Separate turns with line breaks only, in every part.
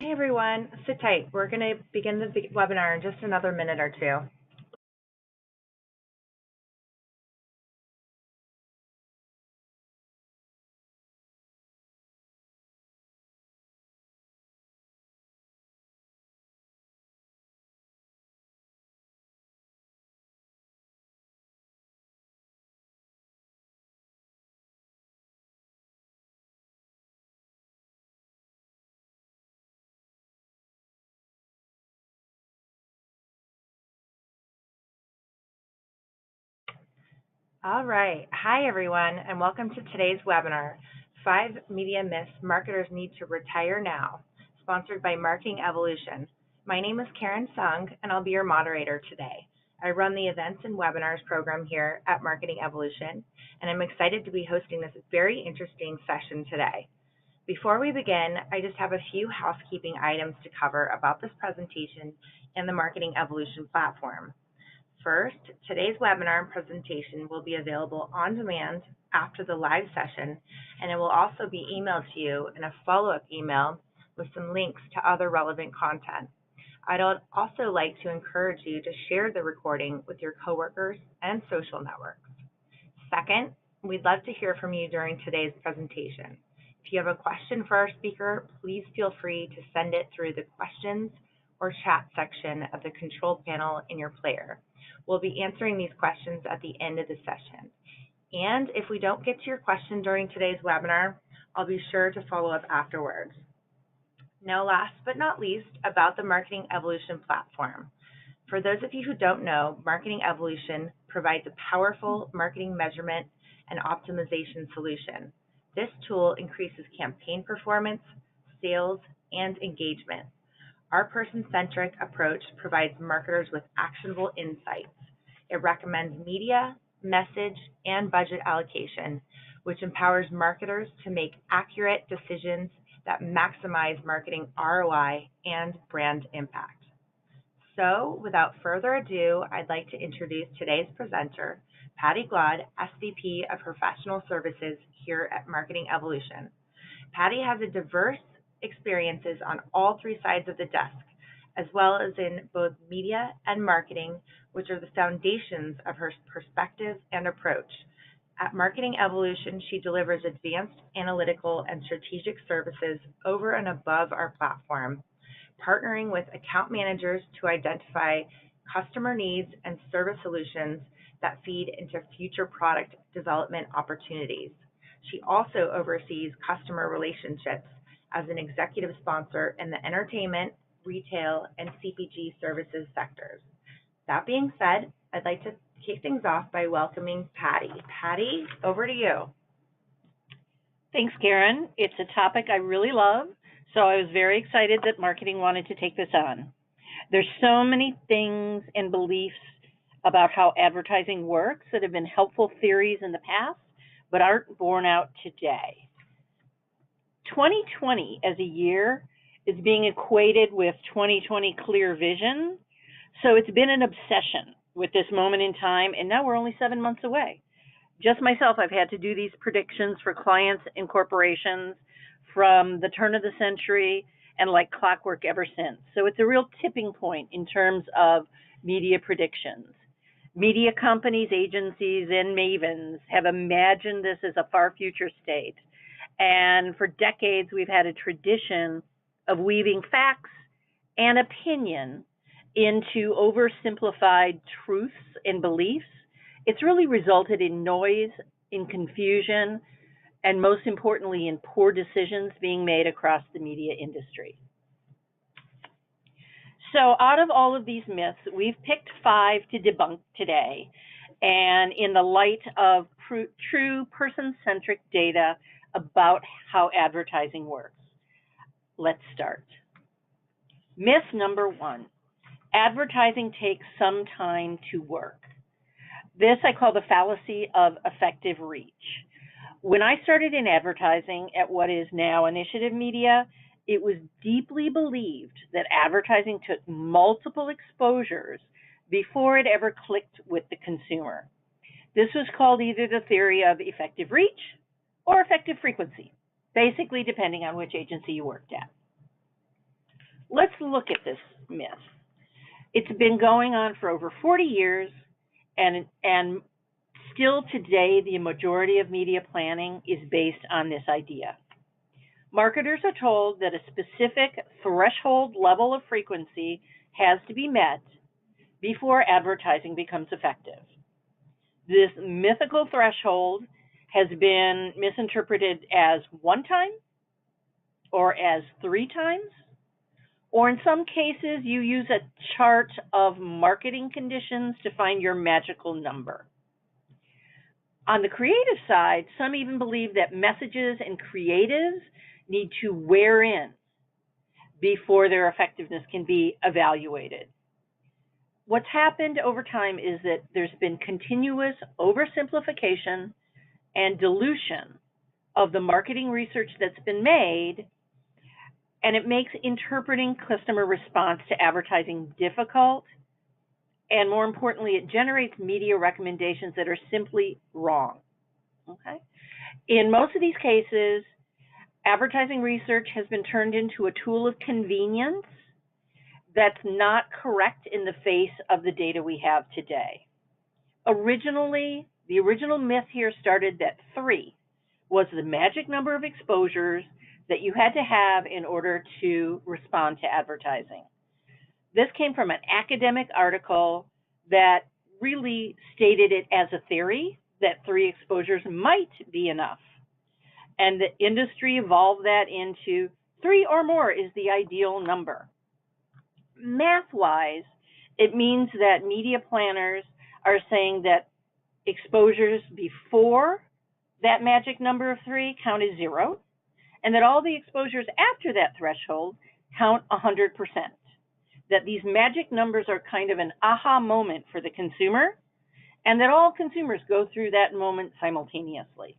Hey everyone, sit tight. We're going to begin the webinar in just another minute or two. All right. Hi everyone, and welcome to today's webinar, 5 Media Myths Marketers Need to Retire Now, sponsored by Marketing Evolution. My name is Karen Sung, and I'll be your moderator today. I run the Events and Webinars program here at Marketing Evolution, and I'm excited to be hosting this very interesting session today. Before we begin, I just have a few housekeeping items to cover about this presentation and the Marketing Evolution platform. First, today's webinar and presentation will be available on demand after the live session, and it will also be emailed to you in a follow-up email with some links to other relevant content. I'd also like to encourage you to share the recording with your coworkers and social networks. Second, we'd love to hear from you during today's presentation. If you have a question for our speaker, please feel free to send it through the questions or chat section of the control panel in your player. We'll be answering these questions at the end of the session. And if we don't get to your question during today's webinar, I'll be sure to follow up afterwards. Now, last but not least, about the Marketing Evolution platform. For those of you who don't know, Marketing Evolution provides a powerful marketing measurement and optimization solution. This tool increases campaign performance, sales, and engagement. Our person-centric approach provides marketers with actionable insights. It recommends media, message, and budget allocation, which empowers marketers to make accurate decisions that maximize marketing ROI and brand impact. So, without further ado, I'd like to introduce today's presenter, Pattie Glod, SVP of Professional Services here at Marketing Evolution. Pattie has a diverse experiences on all three sides of the desk, as well as in both media and marketing, which are the foundations of her perspective and approach. At Marketing Evolution, she delivers advanced analytical and strategic services over and above our platform, partnering with account managers to identify customer needs and service solutions that feed into future product development opportunities. She also oversees customer relationships as an executive sponsor in the entertainment, retail, and CPG services sectors. That being said, I'd like to kick things off by welcoming Pattie. Pattie, over to you.
Thanks, Karen. It's a topic I really love, so I was very excited that marketing wanted to take this on. There's so many things and beliefs about how advertising works that have been helpful theories in the past, but aren't borne out today. 2020 as a year is being equated with 2020 clear vision, so it's been an obsession with this moment in time, and now we're only 7 months away. Just myself, I've had to do these predictions for clients and corporations from the turn of the century and like clockwork ever since. So it's a real tipping point in terms of media predictions. Media companies, agencies, and mavens have imagined this as a far future state. And for decades, we've had a tradition of weaving facts and opinion into oversimplified truths and beliefs. It's really resulted in noise, in confusion, and most importantly, in poor decisions being made across the media industry. So out of all of these myths, we've picked 5 to debunk today. And in the light of true person-centric data about how advertising works. Let's start. Myth number 1, advertising takes some time to work. This I call the fallacy of effective reach. When I started in advertising at what is now Initiative Media, it was deeply believed that advertising took multiple exposures before it ever clicked with the consumer. This was called either the theory of effective reach or effective frequency, basically depending on which agency you worked at. Let's look at this myth. It's been going on for over 40 years, and still today, the majority of media planning is based on this idea. Marketers are told that a specific threshold level of frequency has to be met before advertising becomes effective. This mythical threshold has been misinterpreted as 1 time or as 3 times, or in some cases, you use a chart of marketing conditions to find your magical number. On the creative side, some even believe that messages and creatives need to wear in before their effectiveness can be evaluated. What's happened over time is that there's been continuous oversimplification and dilution of the marketing research that's been made, and it makes interpreting customer response to advertising difficult, and more importantly, it generates media recommendations that are simply wrong. Okay? In most of these cases, advertising research has been turned into a tool of convenience that's not correct in the face of the data we have today. Originally, the original myth here started that 3 was the magic number of exposures that you had to have in order to respond to advertising. This came from an academic article that really stated it as a theory that 3 exposures might be enough. And the industry evolved that into 3 or more is the ideal number. Math-wise, it means that media planners are saying that exposures before that magic number of 3 count as 0, and that all the exposures after that threshold count 100%. That these magic numbers are kind of an aha moment for the consumer, and that all consumers go through that moment simultaneously.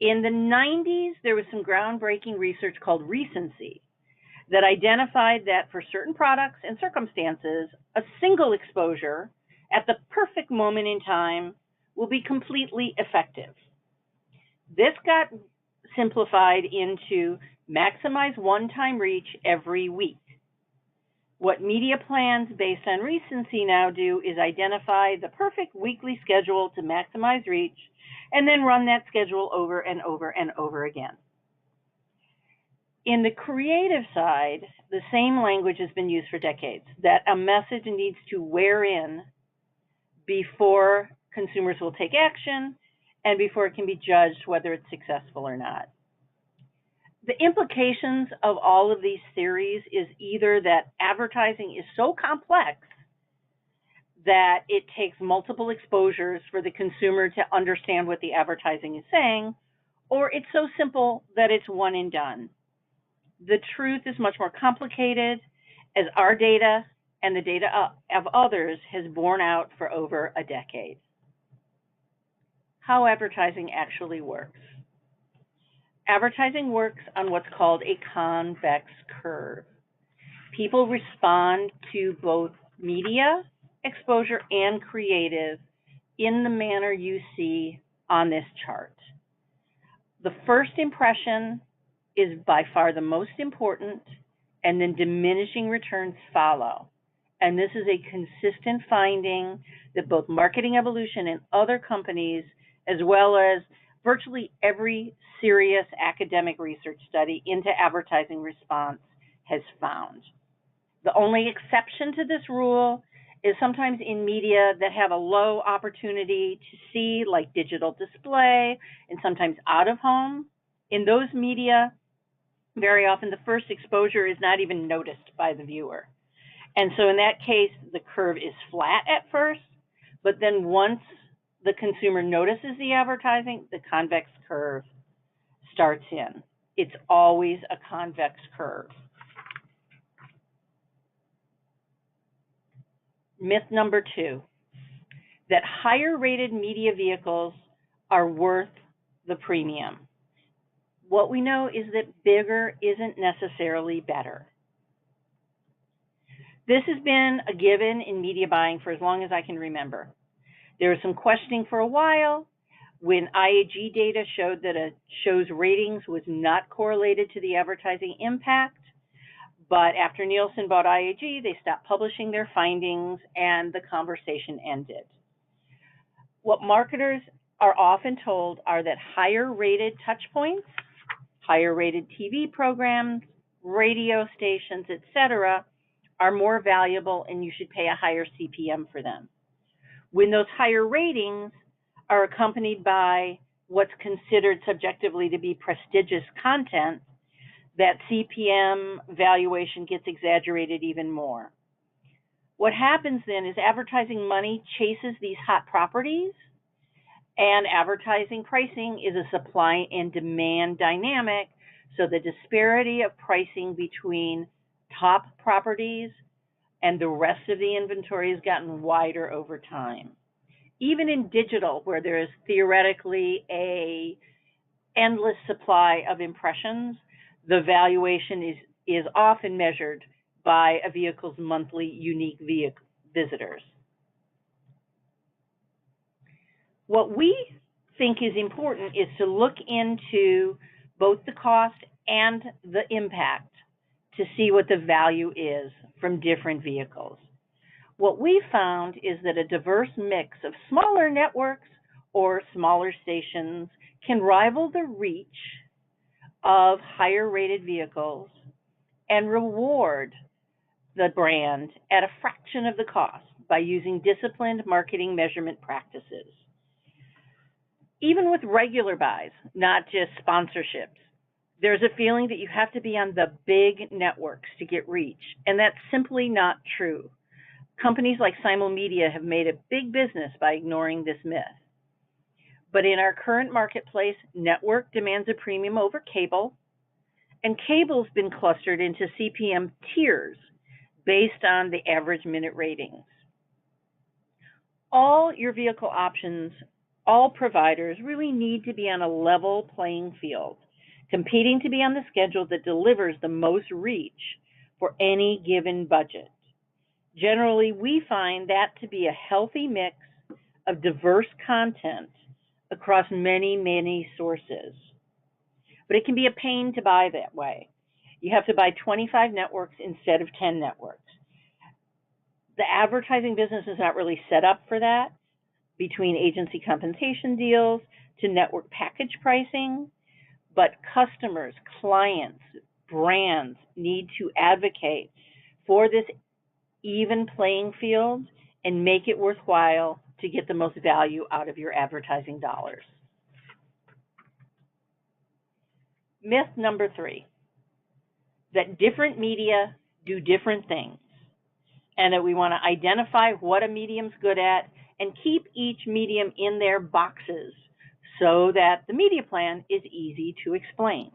In the 90s, there was some groundbreaking research called recency that identified that for certain products and circumstances, a single exposure at the perfect moment in time will be completely effective. This got simplified into maximize one-time reach every week. What media plans based on recency now do is identify the perfect weekly schedule to maximize reach and then run that schedule over and over and over again. In the creative side, the same language has been used for decades, that a message needs to wear in before consumers will take action and before it can be judged whether it's successful or not. The implications of all of these theories is either that advertising is so complex that it takes multiple exposures for the consumer to understand what the advertising is saying, or it's so simple that it's one and done. The truth is much more complicated, as our data and the data of others has borne out for over a decade. How advertising actually works. Advertising works on what's called a convex curve. People respond to both media, exposure, and creative in the manner you see on this chart. The first impression is by far the most important, and then diminishing returns follow. And this is a consistent finding that both Marketing Evolution and other companies, as well as virtually every serious academic research study into advertising response, has found. The only exception to this rule is sometimes in media that have a low opportunity to see, like digital display and sometimes out of home. In those media, very often the first exposure is not even noticed by the viewer. And so in that case, the curve is flat at first, but then once the consumer notices the advertising, the convex curve starts in. It's always a convex curve. Myth number 2, that higher rated media vehicles are worth the premium. What we know is that bigger isn't necessarily better. This has been a given in media buying for as long as I can remember. There was some questioning for a while when IAG data showed that a show's ratings was not correlated to the advertising impact, But after Nielsen bought IAG, they stopped publishing their findings and the conversation ended. What marketers are often told are that higher rated touch points, higher rated TV programs, radio stations, etc., are more valuable and you should pay a higher CPM for them. When those higher ratings are accompanied by what's considered subjectively to be prestigious content, that CPM valuation gets exaggerated even more. What happens then is advertising money chases these hot properties, and advertising pricing is a supply and demand dynamic, so the disparity of pricing between top properties and the rest of the inventory has gotten wider over time. Even in digital, where there is theoretically a endless supply of impressions, the valuation is often measured by a vehicle's monthly unique visitors. What we think is important is to look into both the cost and the impact to see what the value is from different vehicles. What we found is that a diverse mix of smaller networks or smaller stations can rival the reach of higher rated vehicles and reward the brand at a fraction of the cost by using disciplined marketing measurement practices. Even with regular buys, not just sponsorships, there's a feeling that you have to be on the big networks to get reach, and that's simply not true. Companies like Simul Media have made a big business by ignoring this myth. But in our current marketplace, network demands a premium over cable, and cable's been clustered into CPM tiers based on the average minute ratings. All your vehicle options, all providers really need to be on a level playing field, competing to be on the schedule that delivers the most reach for any given budget. Generally, we find that to be a healthy mix of diverse content across many, many sources. But it can be a pain to buy that way. You have to buy 25 networks instead of 10 networks. The advertising business is not really set up for that, between agency compensation deals to network package pricing, but customers, clients, brands need to advocate for this even playing field and make it worthwhile to get the most value out of your advertising dollars. Myth number 3, that different media do different things, and that we want to identify what a medium's good at and keep each medium in their boxes so that the media plan is easy to explain.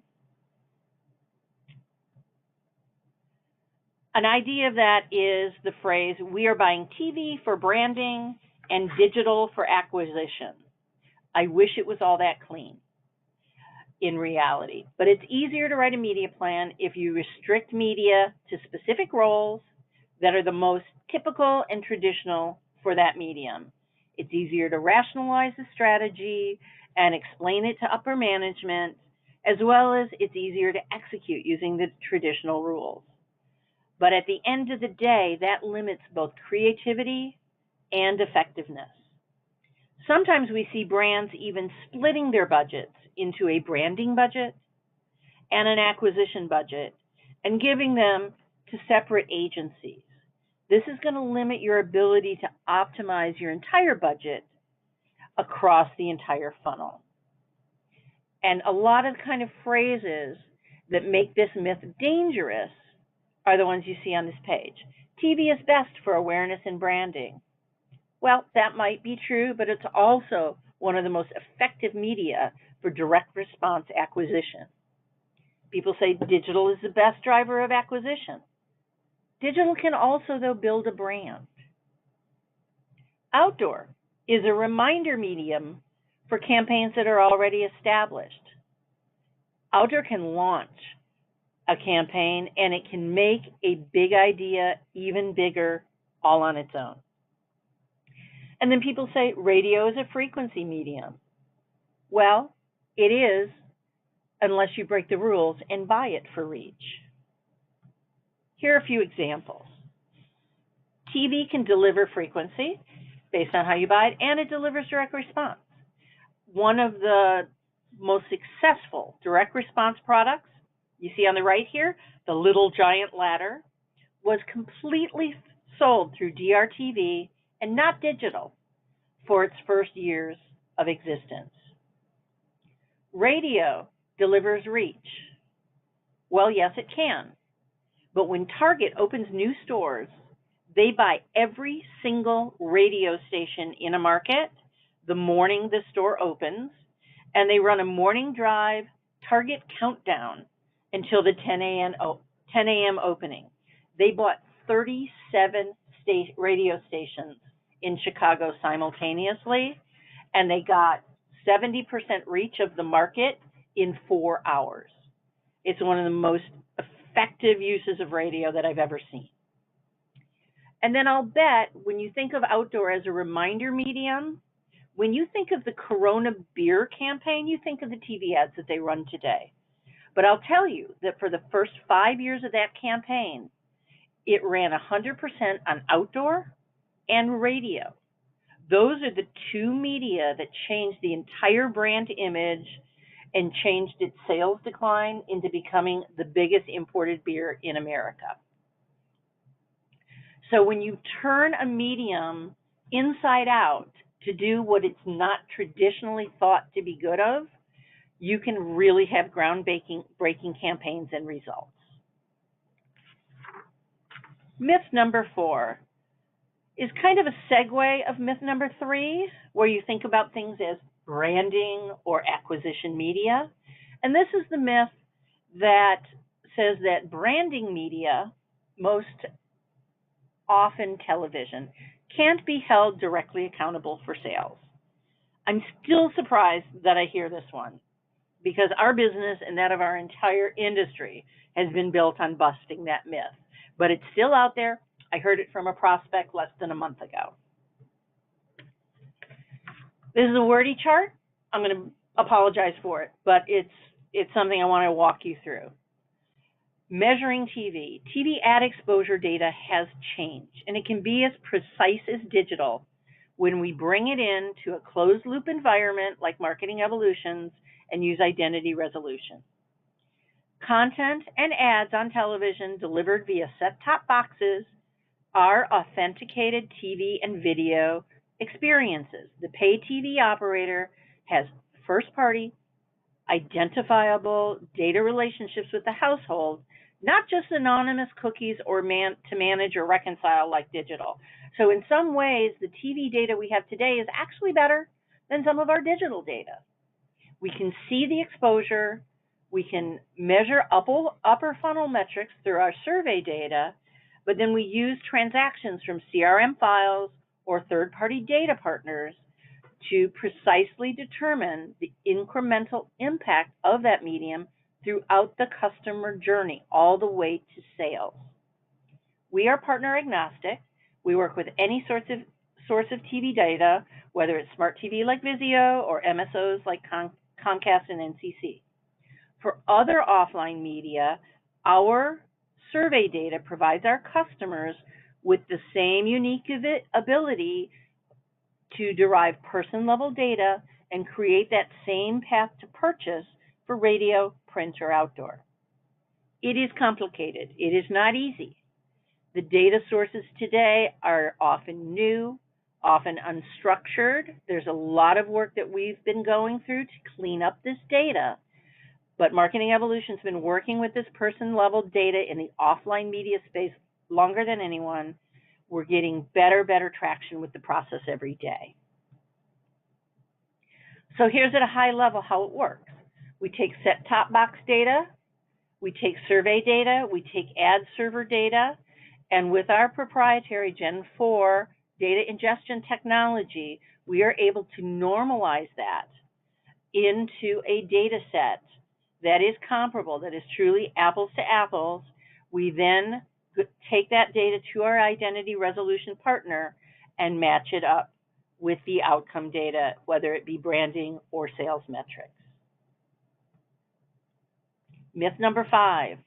An idea of that is the phrase, we are buying TV for branding and digital for acquisition. I wish it was all that clean in reality, but it's easier to write a media plan if you restrict media to specific roles that are the most typical and traditional for that medium. It's easier to rationalize the strategy and explain it to upper management, as well as it's easier to execute using the traditional rules. But at the end of the day, that limits both creativity and effectiveness. Sometimes we see brands even splitting their budgets into a branding budget and an acquisition budget and giving them to separate agencies. This is going to limit your ability to optimize your entire budget across the entire funnel. And a lot of the kind of phrases that make this myth dangerous are the ones you see on this page. TV is best for awareness and branding. Well, that might be true, but it's also one of the most effective media for direct response acquisition. People say digital is the best driver of acquisition. Digital can also, though, build a brand. Outdoor is a reminder medium for campaigns that are already established. Outdoor can launch a campaign, and it can make a big idea even bigger all on its own. And then people say radio is a frequency medium. Well, it is, unless you break the rules and buy it for reach. Here are a few examples. TV can deliver frequency based on how you buy it, and it delivers direct response. One of the most successful direct response products, you see on the right here, the Little Giant Ladder, was completely sold through DRTV and not digital for its first years of existence. Radio delivers reach. Well, yes, it can. But when Target opens new stores, they buy every single radio station in a market the morning the store opens, and they run a morning drive Target countdown until the 10 a.m. opening. They bought 37 radio stations in Chicago simultaneously, and they got 70% reach of the market in 4 hours. It's one of the most effective uses of radio that I've ever seen. And then I'll bet when you think of outdoor as a reminder medium, when you think of the Corona beer campaign, you think of the TV ads that they run today. But I'll tell you that for the first 5 years of that campaign, it ran 100% on outdoor and radio. Those are the two media that changed the entire brand image and changed its sales decline into becoming the biggest imported beer in America. So when you turn a medium inside out to do what it's not traditionally thought to be good of, you can really have groundbreaking campaigns and results. Myth number 4 is kind of a segue of myth number 3, where you think about things as branding or acquisition media. And this is the myth that says that branding media, most often television, can't be held directly accountable for sales. I'm still surprised that I hear this one, because our business and that of our entire industry has been built on busting that myth. But it's still out there. I heard it from a prospect less than a month ago. This is a wordy chart. I'm going to apologize for it, but it's something I want to walk you through. Measuring TV. TV ad exposure data has changed, and it can be as precise as digital when we bring it into a closed-loop environment like Marketing Evolutions and use identity resolution. Content and ads on television delivered via set-top boxes are authenticated TV and video experiences. The pay TV operator has first-party, identifiable data relationships with the household, not just anonymous cookies or to manage or reconcile like digital. So in some ways, the TV data we have today is actually better than some of our digital data. We can see the exposure. We can measure upper funnel metrics through our survey data, but then we use transactions from CRM files or third-party data partners to precisely determine the incremental impact of that medium throughout the customer journey, all the way to sales. We are partner agnostic. We work with any source of TV data, whether it's smart TV like Vizio or MSOs like Comcast and NCC. For other offline media, our survey data provides our customers with the same unique ability to derive person-level data and create that same path to purchase for radio, print, or outdoor. It is complicated. It is not easy. The data sources today are often new, often unstructured. There's a lot of work that we've been going through to clean up this data. But Marketing Evolution's been working with this person-level data in the offline media space longer than anyone. We're getting better traction with the process every day. So here's at a high level how it works. We take set-top box data, we take survey data, we take ad server data, and with our proprietary Gen 4 data ingestion technology, we are able to normalize that into a data set that is comparable, that is truly apples to apples. We then take that data to our identity resolution partner and match it up with the outcome data, whether it be branding or sales metrics. Myth number 5,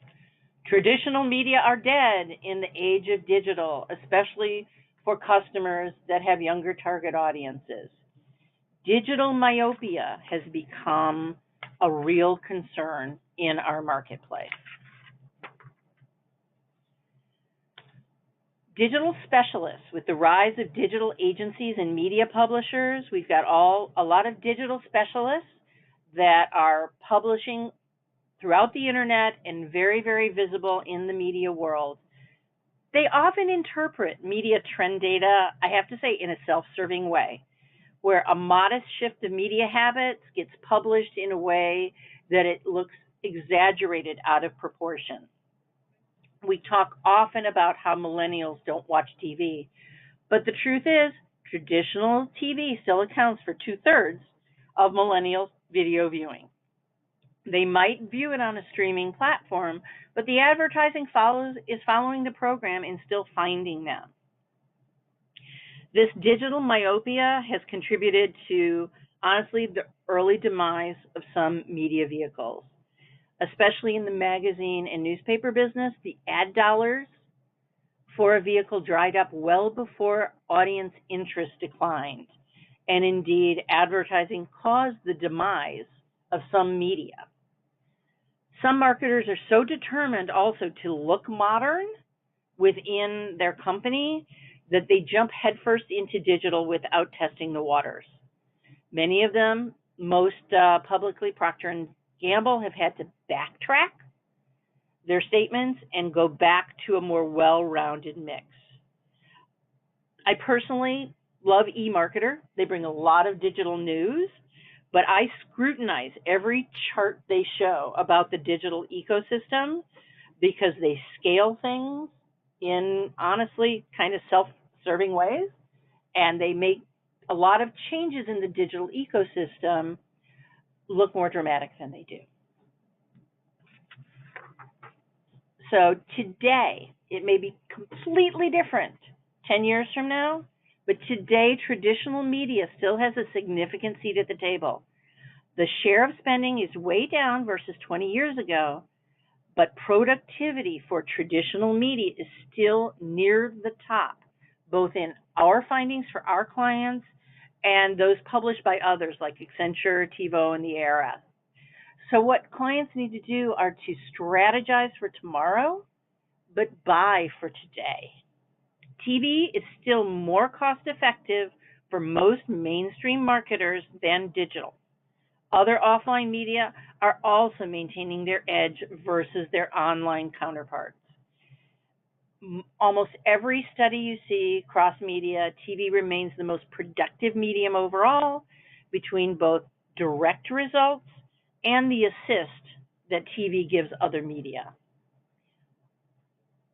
Traditional media are dead in the age of digital, especially for customers that have younger target audiences. Digital myopia has become a real concern in our marketplace. Digital specialists, with the rise of digital agencies and media publishers, we've got a lot of digital specialists that are publishing throughout the internet and very, very visible in the media world. They often interpret media trend data, I have to say, in a self-serving way, where a modest shift of media habits gets published in a way that it looks exaggerated out of proportion. We talk often about how millennials don't watch TV, but the truth is, traditional TV still accounts for 2/3 of millennials' video viewing. They might view it on a streaming platform, but the advertising is following the program and still finding them. This digital myopia has contributed to, honestly, the early demise of some media vehicles, especially in the magazine and newspaper business. The ad dollars for a vehicle dried up well before audience interest declined. And indeed, advertising caused the demise of some media. Some marketers are so determined also to look modern within their company that they jump headfirst into digital without testing the waters. Many of them, most publicly, Procter and Gamble, have had to backtrack their statements and go back to a more well-rounded mix. I personally love eMarketer. They bring a lot of digital news, but I scrutinize every chart they show about the digital ecosystem because they scale things in, honestly, kind of self-serving ways, and they make a lot of changes in the digital ecosystem look more dramatic than they do. So today, it may be completely different 10 years from now, but today traditional media still has a significant seat at the table. The share of spending is way down versus 20 years ago, but productivity for traditional media is still near the top, both in our findings for our clients and those published by others like Accenture, TiVo, and the Era. So what clients need to do are to strategize for tomorrow, but buy for today. TV is still more cost-effective for most mainstream marketers than digital. Other offline media are also maintaining their edge versus their online counterparts. Almost every study you see cross-media, TV remains the most productive medium overall between both direct results and the assist that TV gives other media.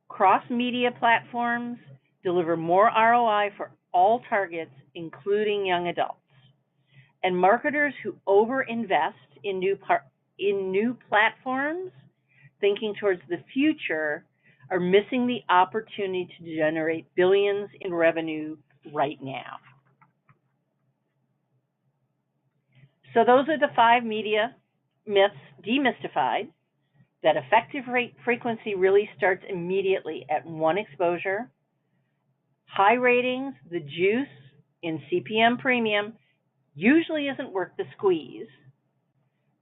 Cross-media platforms deliver more ROI for all targets, including young adults. And marketers who overinvest in new platforms, thinking towards the future, are missing the opportunity to generate billions in revenue right now. So those are the 5 media myths demystified. That effective frequency really starts immediately at 1 exposure. High ratings, the juice in CPM premium, usually isn't worth the squeeze.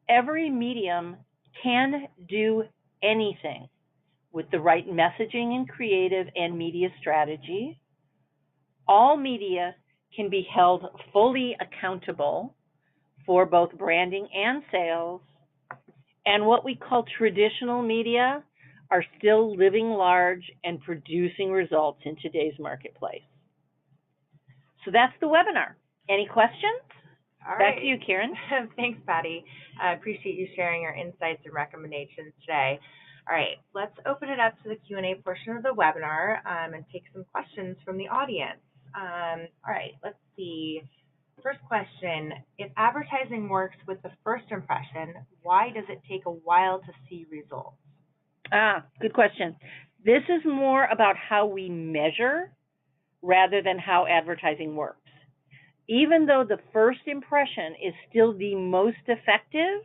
Every medium can do anything with the right messaging and creative and media strategy. All media can be held fully accountable for both branding and sales. And what we call traditional media are still living large and producing results in today's marketplace. So that's the webinar. Any questions?
All
Back
right.
to you, Karen.
Thanks, Patty. I appreciate you sharing your insights and recommendations today. All right, let's open it up to the Q&A portion of the webinar and take some questions from the audience. All right, let's see. First question, if advertising works with the first impression, why does it take a while to see results?
Good question. This is more about how we measure rather than how advertising works. Even though the first impression is still the most effective,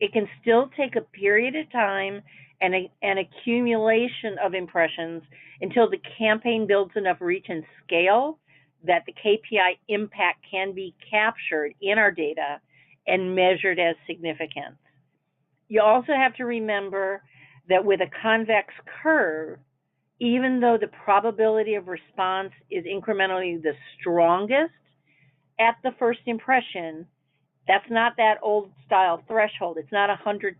it can still take a period of time and an accumulation of impressions until the campaign builds enough reach and scale that the KPI impact can be captured in our data and measured as significant. You also have to remember that with a convex curve, even though the probability of response is incrementally the strongest at the first impression, that's not that old style threshold. It's not 100%.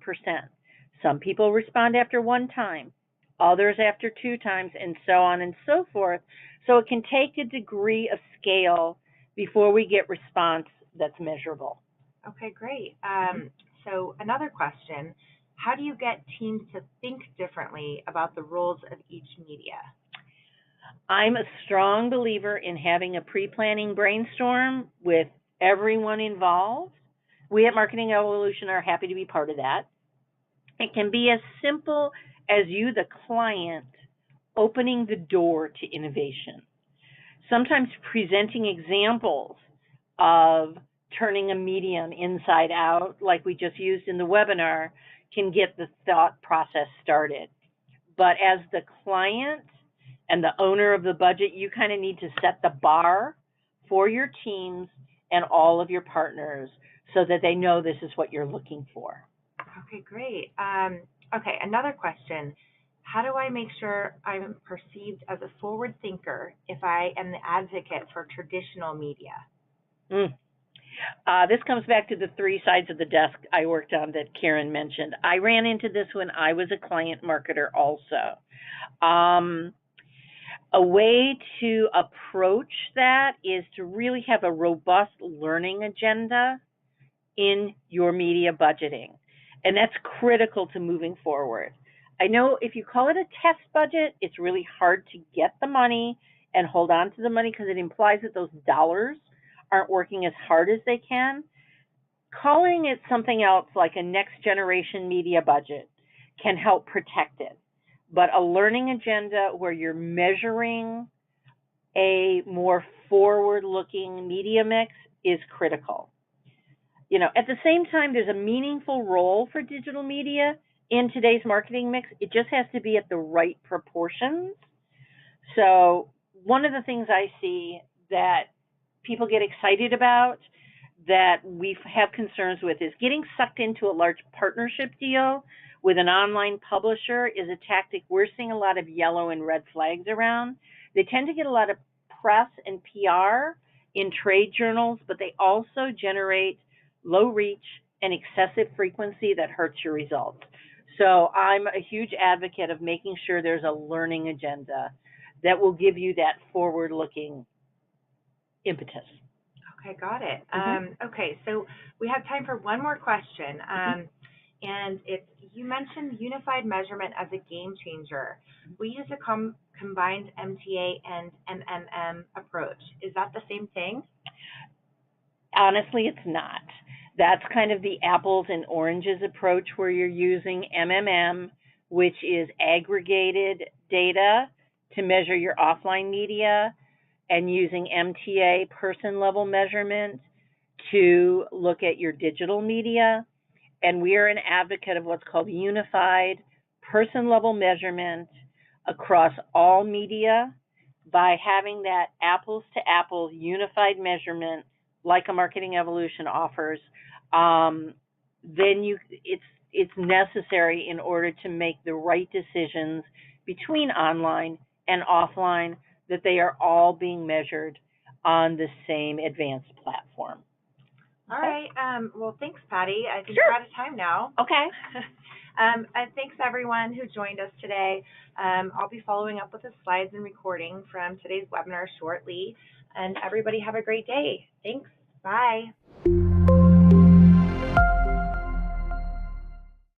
Some people respond after one time, others after two times, and so on and so forth. So it can take a degree of scale before we get response that's measurable.
Okay, great. So another question, how do you get teams to think differently about the roles of each media?
I'm a strong believer in having a pre-planning brainstorm with everyone involved. We at Marketing Evolution are happy to be part of that. It can be as simple as you, the client, opening the door to innovation. Sometimes presenting examples of turning a medium inside out, like we just used in the webinar, can get the thought process started. But as the client and the owner of the budget, you kind of need to set the bar for your teams and all of your partners so that they know this is what you're looking for.
Okay, great. Okay, another question. How do I make sure I'm perceived as a forward thinker if I am the advocate for traditional media?
This comes back to the three sides of the desk I worked on that Karen mentioned. I ran into this when I was a client marketer also. A way to approach that is to really have a robust learning agenda in your media budgeting. And that's critical to moving forward. I know if you call it a test budget, it's really hard to get the money and hold on to the money because it implies that those dollars aren't working as hard as they can. Calling it something else like a next generation media budget can help protect it. But a learning agenda where you're measuring a more forward-looking media mix is critical. At the same time, there's a meaningful role for digital media in today's marketing mix. It just has to be at the right proportions. So one of the things I see that people get excited about that we have concerns with is getting sucked into a large partnership deal with an online publisher is a tactic we're seeing a lot of yellow and red flags around. They tend to get a lot of press and PR in trade journals, but they also generate low reach and excessive frequency that hurts your results. So I'm a huge advocate of making sure there's a learning agenda that will give you that forward-looking impetus.
Okay, got it. Okay, so we have time for one more question. And you mentioned unified measurement as a game changer. We use a combined MTA and MMM approach. Is that the same thing?
Honestly, it's not. That's kind of the apples and oranges approach where you're using MMM, which is aggregated data to measure your offline media, and using MTA, person-level measurement, to look at your digital media. And we are an advocate of what's called unified person-level measurement across all media by having that apples-to-apples unified measurement like a Marketing Evolution offers. Then it's necessary in order to make the right decisions between online and offline, that they are all being measured on the same advanced platform.
All right. Well, thanks, Pattie. I think
Sure.
we're out of time now.
Okay.
And thanks, everyone who joined us today. I'll be following up with the slides and recording from today's webinar shortly. And everybody have a great day. Thanks. Bye.